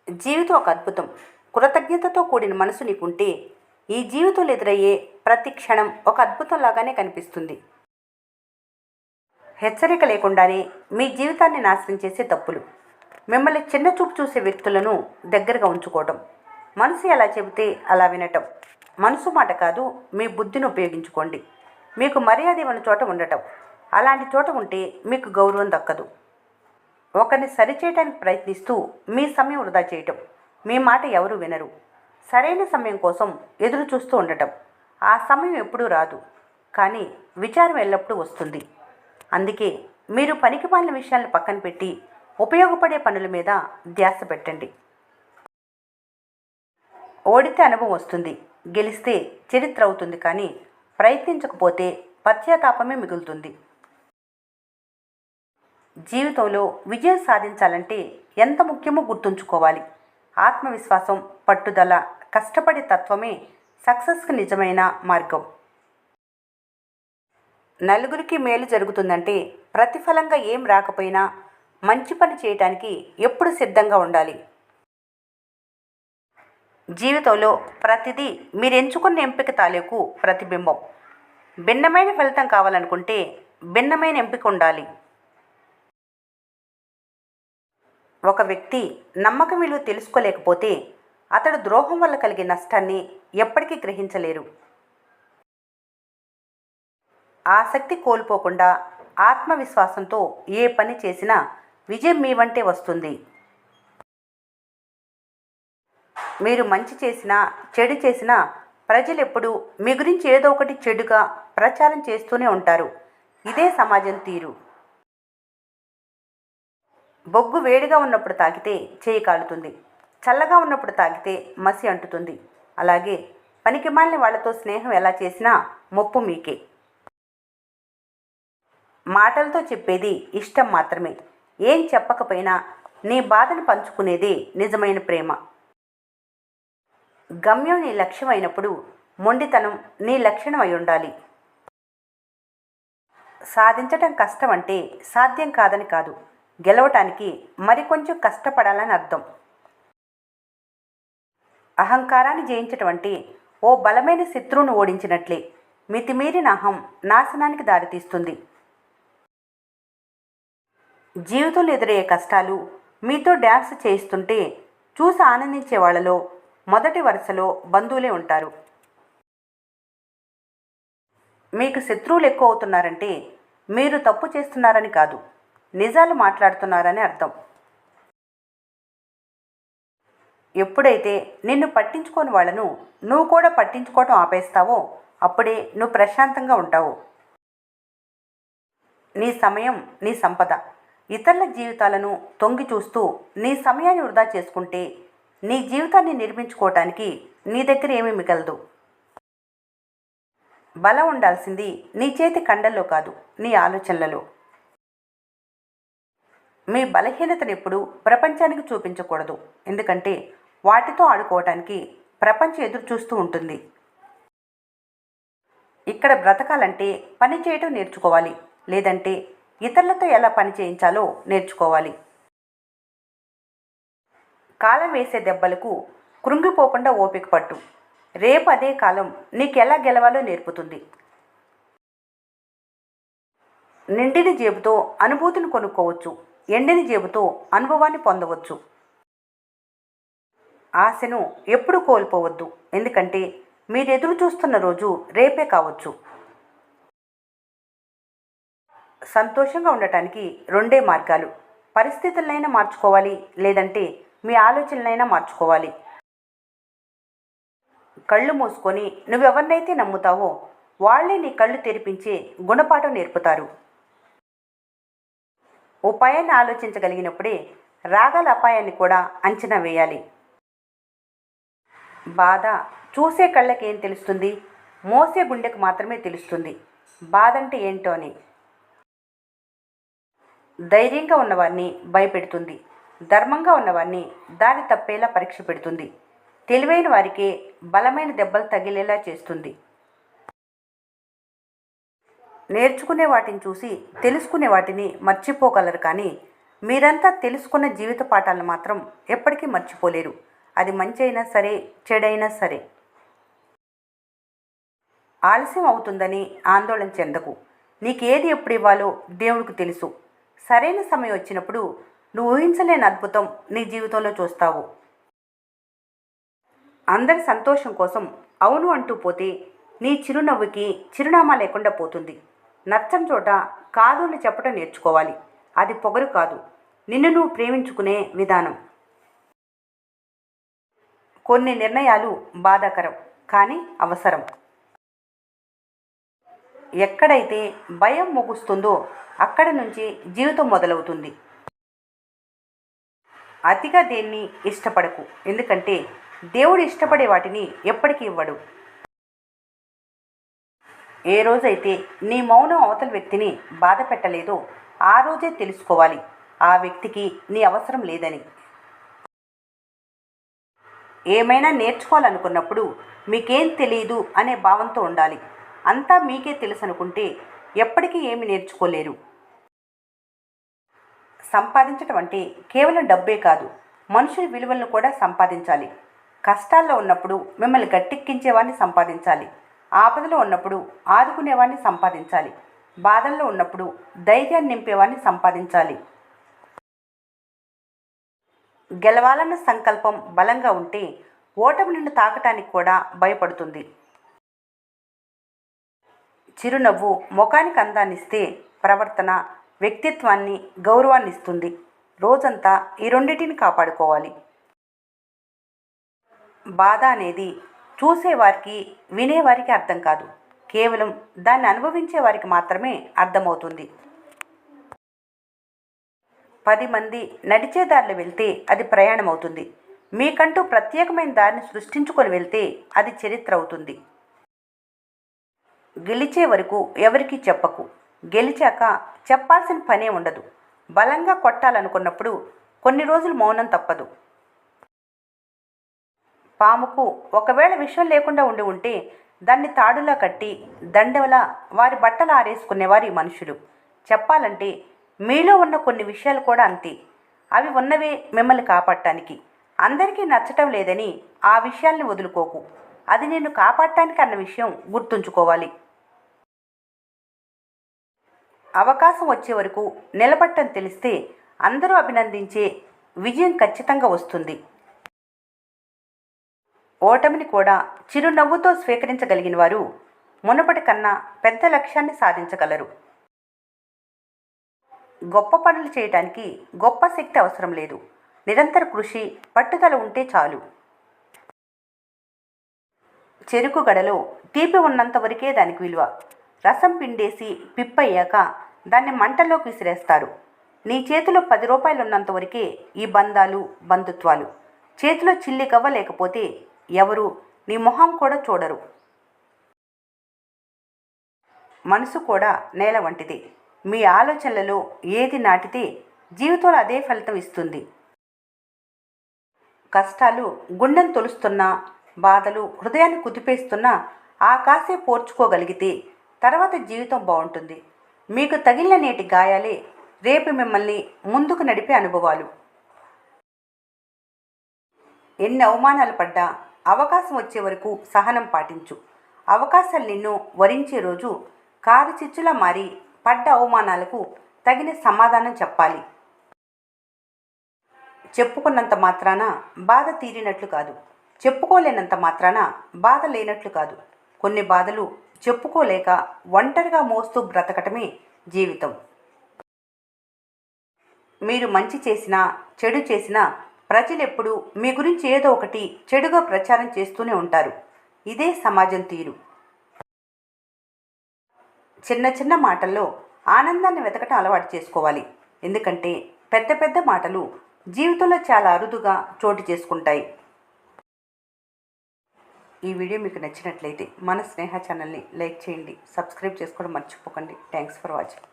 జీవితం ఒక అద్భుతం. కృతజ్ఞతతో కూడిన మనసు నీకుంటే ఈ జీవితంలో ఎదురయ్యే ప్రతి క్షణం ఒక అద్భుతం లాగానే కనిపిస్తుంది. హెచ్చరిక లేకుండానే మీ జీవితాన్ని నాశనం చేసే తప్పులు, మిమ్మల్ని చిన్న చూపు చూసే వ్యక్తులను దగ్గరగా ఉంచుకోవటం, మనసు ఎలా చెబితే అలా వినటం. మనసు మాట కాదు, మీ బుద్ధిని ఉపయోగించుకోండి. మీకు మర్యాద ఇవ్వని చోట ఉండటం, అలాంటి చోట ఉంటే మీకు గౌరవం దక్కదు. ఒకరిని సరిచేయడానికి ప్రయత్నిస్తూ మీ సమయం వృధా చేయటం, మీ మాట ఎవరు వినరు. సరైన సమయం కోసం ఎదురు చూస్తూ ఉండటం, ఆ సమయం ఎప్పుడూ రాదు, కానీ విచారం ఎల్లప్పుడూ వస్తుంది. అందుకే మీరు పనికిమాలిన విషయాలను పక్కన పెట్టి ఉపయోగపడే పనుల మీద ధ్యాస పెట్టండి. ఓడితే అనుభవం వస్తుంది, గెలిస్తే చరిత్ర అవుతుంది, కానీ ప్రయత్నించకపోతే పశ్చాత్తాపమే మిగులుతుంది. జీవితంలో విజయం సాధించాలంటే ఎంత ముఖ్యమో గుర్తుంచుకోవాలి. ఆత్మవిశ్వాసం, పట్టుదల, కష్టపడే తత్వమే సక్సెస్కి నిజమైన మార్గం. నలుగురికి మేలు జరుగుతుందంటే ప్రతిఫలంగా ఏం రాకపోయినా మంచి పని చేయటానికి ఎప్పుడు సిద్ధంగా ఉండాలి. జీవితంలో ప్రతిదీ మీరు ఎంచుకున్న ఎంపిక తాలూకు ప్రతిబింబం. భిన్నమైన ఫలితం కావాలనుకుంటే భిన్నమైన ఎంపిక ఉండాలి. ఒక వ్యక్తి నమ్మకం విలువ తెలుసుకోలేకపోతే అతడు ద్రోహం వల్ల కలిగే నష్టాన్ని ఎప్పటికీ గ్రహించలేరు. ఆసక్తి కోల్పోకుండా ఆత్మవిశ్వాసంతో ఏ పని చేసినా విజయం మీ వంటే వస్తుంది. మీరు మంచి చేసినా చెడు చేసినా ప్రజలు ఎప్పుడూ మీ గురించి ఏదో ఒకటి చెడుగా ప్రచారం చేస్తూనే ఉంటారు. ఇదే సమాజం తీరు. బొగ్గు వేడిగా ఉన్నప్పుడు తాకితే చేయి కాలుతుంది, చల్లగా ఉన్నప్పుడు తాకితే మసి అంటుతుంది. అలాగే పనికిమాలిన వాళ్లతో స్నేహం ఎలా చేసినా ముప్పు మీకే. మాటలతో చెప్పేది ఇష్టం మాత్రమే, ఏం చెప్పకపోయినా నీ బాధను పంచుకునేదే నిజమైన ప్రేమ. గమ్యం నీ లక్ష్యం అయినప్పుడు మొండితనం నీ లక్షణం అయి ఉండాలి. సాధించటం కష్టం అంటే సాధ్యం కాదని కాదు, గెలవటానికి మరికొంచెం కష్టపడాలని అర్థం. అహంకారాన్ని జయించటం అంటే ఓ బలమైన శత్రువును ఓడించినట్లే. మితిమీరిన అహం నాశనానికి దారితీస్తుంది. జీవితంలో ఎదురయ్యే కష్టాలు మీతో డ్యాన్స్ చేయిస్తుంటే చూసి ఆనందించే వాళ్ళలో మొదటి వరుసలో బంధువులే ఉంటారు. మీకు శత్రువులు ఎక్కువ అవుతున్నారంటే మీరు తప్పు చేస్తున్నారని కాదు, నిజాలు మాట్లాడుతున్నారని అర్థం. ఎప్పుడైతే నిన్ను పట్టించుకోని వాళ్ళను నువ్వు కూడా పట్టించుకోవటం ఆపేస్తావో అప్పుడే నువ్వు ప్రశాంతంగా ఉంటావు. నీ సమయం నీ సంపద. ఇతరుల జీవితాలను తొంగి చూస్తూ నీ సమయాన్ని వృధా చేసుకుంటే నీ జీవితాన్ని నిర్మించుకోవటానికి నీ దగ్గర ఏమీ మిగలదు. బలం ఉండాల్సింది నీ చేతి కండల్లో కాదు, నీ ఆలోచనలలో. మీ బలహీనతను ఎప్పుడు ప్రపంచానికి చూపించకూడదు, ఎందుకంటే వాటితో ఆడుకోవటానికి ప్రపంచం ఎదురు చూస్తూ ఉంటుంది. ఇక్కడ బ్రతకాలంటే పని చేయటం నేర్చుకోవాలి, లేదంటే ఇతరులతో ఎలా పని చేయించాలో నేర్చుకోవాలి. కాలం వేసే దెబ్బలకు కృంగిపోకుండా ఓపిక పట్టు. రేపు అదే కాలం నీకెలా గెలవాలో నేర్పుతుంది. నిండిన జేబుతో అనుభూతిని కొనుక్కోవచ్చు, ఎండిన జేబుతో అనుభవాన్ని పొందవచ్చు. ఆశను ఎప్పుడు కోల్పోవద్దు, ఎందుకంటే మీరు ఎదురు చూస్తున్న రోజు రేపే కావచ్చు. సంతోషంగా ఉండటానికి రెండే మార్గాలు. పరిస్థితులనైనా మార్చుకోవాలి, లేదంటే మీ ఆలోచనలైనా మార్చుకోవాలి. కళ్ళు మూసుకొని నువ్వెవరినైతే నమ్ముతావో వాళ్లే నీ కళ్ళు తెరిపించే గుణపాఠం నేర్పుతారు. ఉపాయాన్ని ఆలోచించగలిగినప్పుడే రాగల అపాయాన్ని కూడా అంచనా వేయాలి. బాధ చూసే కళ్ళకేం తెలుస్తుంది, మోసే గుండెకు మాత్రమే తెలుస్తుంది బాధంటే ఏంటో అని. ధైర్యంగా ఉన్నవారిని భయపెడుతుంది, ధర్మంగా ఉన్నవారిని దారి తప్పేలా పరీక్ష పెడుతుంది. తెలివైన వారికే బలమైన దెబ్బలు తగిలేలా చేస్తుంది. నేర్చుకునే వాటిని చూసి తెలుసుకునే వాటిని మర్చిపోగలరు, కానీ మీరంతా తెలుసుకున్న జీవిత పాఠాలను మాత్రం ఎప్పటికీ మర్చిపోలేరు. అది మంచి అయినా సరే, చెడైనా సరే. ఆలస్యం అవుతుందని ఆందోళన చెందకు. నీకేది ఎప్పుడు ఇవ్వాలో దేవుడికి తెలుసు. సరైన సమయం వచ్చినప్పుడు నువ్వు ఊహించలేని అద్భుతం నీ జీవితంలో చూస్తావు. అందరి సంతోషం కోసం అవును అంటూ పోతే నీ చిరునవ్వుకి చిరునామా లేకుండా పోతుంది. నచ్చని చోట కాదు అని చెప్పడం నేర్చుకోవాలి. అది పొగరు కాదు, నిన్ను నువ్వు ప్రేమించుకునే విధానం. కొన్ని నిర్ణయాలు బాధాకరం, కానీ అవసరం. ఎక్కడైతే భయం ముగుస్తుందో అక్కడి నుంచి జీవితం మొదలవుతుంది. అతిగా దేన్ని ఇష్టపడకు, ఎందుకంటే దేవుడు ఇష్టపడే వాటిని ఎప్పటికీ ఇవ్వడు. ఏ రోజైతే నీ మౌనం అవతల వ్యక్తిని బాధ పెట్టలేదో ఆ రోజే తెలుసుకోవాలి ఆ వ్యక్తికి నీ అవసరం లేదని. ఏమైనా నేర్చుకోవాలనుకున్నప్పుడు మీకేం తెలియదు అనే భావంతో ఉండాలి. అంతా మీకే తెలుసు అనుకుంటే ఎప్పటికీ ఏమి నేర్చుకోలేరు. సంపాదించటం అంటే కేవలం డబ్బే కాదు, మనుషుల విలువలను కూడా సంపాదించాలి. కష్టాల్లో ఉన్నప్పుడు మిమ్మల్ని గట్టెక్కించేవాడిని సంపాదించాలి. ఆపదలో ఉన్నప్పుడు ఆదుకునేవాడిని సంపాదించాలి. బాధల్లో ఉన్నప్పుడు ధైర్యాన్ని నింపేవాడిని సంపాదించాలి. గెలవాలన్న సంకల్పం బలంగా ఉంటే ఓటమి నిన్ను తాకటానికి కూడా భయపడుతుంది. చిరునవ్వు ముఖానికి అందాన్నిస్తే ప్రవర్తన వ్యక్తిత్వాన్ని గౌరవాన్ని ఇస్తుంది. రోజంతా ఈ రెండింటిని కాపాడుకోవాలి. బాధ అనేది చూసేవారికి వినేవారికి అర్థం కాదు, కేవలం దాన్ని అనుభవించే వారికి మాత్రమే అర్థమవుతుంది. 10 మంది నడిచే దారిలో వెళ్తే అది ప్రయాణం అవుతుంది. మీకంటూ ప్రత్యేకమైన దారిని సృష్టించుకొని వెళ్తే అది చరిత్ర అవుతుంది. గెలిచే వరకు ఎవరికీ చెప్పకు, గెలిచాక చెప్పాల్సిన పనే ఉండదు. బలంగా కొట్టాలనుకున్నప్పుడు కొన్ని రోజులు మౌనం తప్పదు. పాముకు ఒకవేళ విషం లేకుండా ఉంటే దాన్ని తాడులా కట్టి దండవలా వారి బట్టలు ఆరేసుకునేవారు ఈ మనుషులు. చెప్పాలంటే మీలో ఉన్న కొన్ని విషయాలు కూడా అంతే. అవి ఉన్నవే మిమ్మల్ని కాపాడటానికి. అందరికీ నచ్చటం లేదని ఆ విషయాల్ని వదులుకోకు. అది నిన్ను కాపాడటానికి అన్న విషయం గుర్తుంచుకోవాలి. అవకాశం వచ్చే వరకు నిలబట్టని తెలిస్తే అందరూ అభినందించే విజయం ఖచ్చితంగా వస్తుంది. ఓటమిని కూడా చిరునవ్వుతో స్వీకరించగలిగిన వారు మునుపటి కన్నా పెద్ద లక్ష్యాన్ని సాధించగలరు. గొప్ప పనులు చేయటానికి గొప్ప శక్తి అవసరం లేదు. నిరంతర కృషి, పట్టుదల ఉంటే చాలు. చెరుకు గడలో తీపి ఉన్నంత వరకే దానికి విలువ. రసం పిండేసి పిప్పయ్యాక దాన్ని మంటల్లోకి విసిరేస్తారు. నీ చేతిలో 10 రూపాయలు ఉన్నంత వరకే ఈ బంధాలు, బంధుత్వాలు. చేతిలో చిల్లి గవ్వ లేకపోతే ఎవరు నీ మొహం కూడా చూడరు. మనసు కూడా నేల వంటిదే. మీ ఆలోచనలలో ఏది నాటితే జీవితంలో అదే ఫలితం ఇస్తుంది. కష్టాలు గుండెను తొలుస్తున్నా, బాధలు హృదయాన్ని కుదిపేస్తున్నా ఆ కాసే పోర్చుకోగలిగితే తర్వాత జీవితం బాగుంటుంది. మీకు తగిలిన నేటి గాయాలే రేపు మిమ్మల్ని ముందుకు నడిపే అనుభవాలు. ఎన్ని అవమానాలు పడ్డా అవకాశం వచ్చే వరకు సహనం పాటించు. అవకాశాలు నిన్ను వరించే రోజు కారు చిచ్చులా మారి పడ్డ అవమానాలకు తగిన సమాధానం చెప్పాలి. చెప్పుకున్నంత మాత్రాన బాధ తీరినట్లు కాదు, చెప్పుకోలేనంత మాత్రాన బాధ లేనట్లు కాదు. కొన్ని బాధలు చెప్పుకోలేక ఒంటరిగా మోస్తూ బ్రతకటమే జీవితం. మీరు మంచి చేసినా చెడు చేసినా ప్రజలెప్పుడూ మీ గురించి ఏదో ఒకటి చెడుగా ప్రచారం చేస్తూనే ఉంటారు. ఇదే సమాజం తీరు. చిన్న చిన్న మాటల్లో ఆనందాన్ని వెతకటం అలవాటు చేసుకోవాలి. ఎందుకంటే పెద్ద పెద్ద మాటలు జీవితంలో చాలా అరుదుగా చోటు చేసుకుంటాయి. ఈ వీడియో మీకు నచ్చినట్లయితే మన స్నేహ ఛానల్ని లైక్ చేయండి, సబ్స్క్రైబ్ చేసుకోవడం మర్చిపోకండి. Thanks for watching.